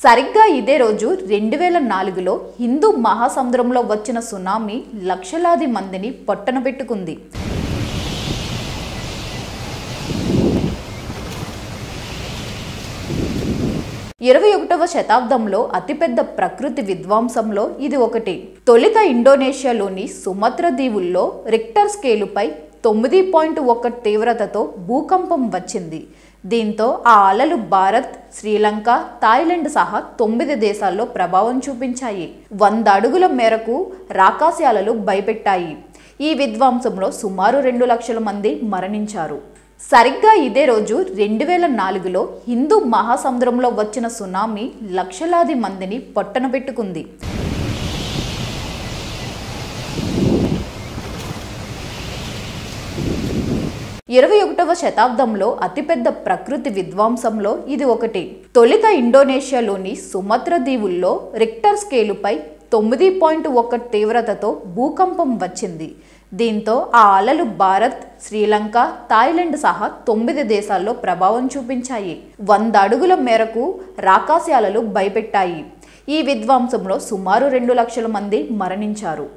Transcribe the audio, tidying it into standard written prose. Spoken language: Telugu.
సరిగ్గా ఇదే రోజు 2004లో హిందూ మహాసముద్రంలో వచ్చిన సునామీ లక్షలాది మందిని పొట్టనబెట్టుకుంది. 21వ శతాబ్దంలో అతిపెద్ద ప్రకృతి విధ్వంసంలో ఇది ఒకటి. తొలుత ఇండోనేషియాలోని సుమత్రా దీవుల్లో రిక్టర్ స్కేలుపై 9.1 తీవ్రతతో భూకంపం వచ్చింది. దీంతో ఆ అలలు భారత్, శ్రీలంక, థాయిలాండ్ సహా 9 దేశాల్లో ప్రభావం చూపించాయి. 100 అడుగుల మేరకు రాకాసి అలలు భయపెట్టాయి. ఈ విధ్వంసంలో సుమారు 2 లక్షల మంది మరణించారు. సరిగ్గా ఇదే రోజు 2004లో హిందూ మహాసముద్రంలో వచ్చిన సునామీ లక్షలాది మందిని పొట్టనబెట్టుకుంది. ఇరవై 21వ శతాబ్దంలో అతిపెద్ద ప్రకృతి విధ్వంసంలో ఇది ఒకటి. తొలుత ఇండోనేషియాలోని సుమత్రా దీవుల్లో రిక్టర్ స్కేలుపై 9.1 తీవ్రతతో భూకంపం వచ్చింది. దీంతో ఆ అలలు భారత్, శ్రీలంక, థాయిలాండ్ సహా 9 దేశాల్లో ప్రభావం చూపించాయి. 100 అడుగుల మేరకు రాకాసి అలలు భయపెట్టాయి. ఈ విధ్వంసంలో సుమారు 2 లక్షల మంది మరణించారు.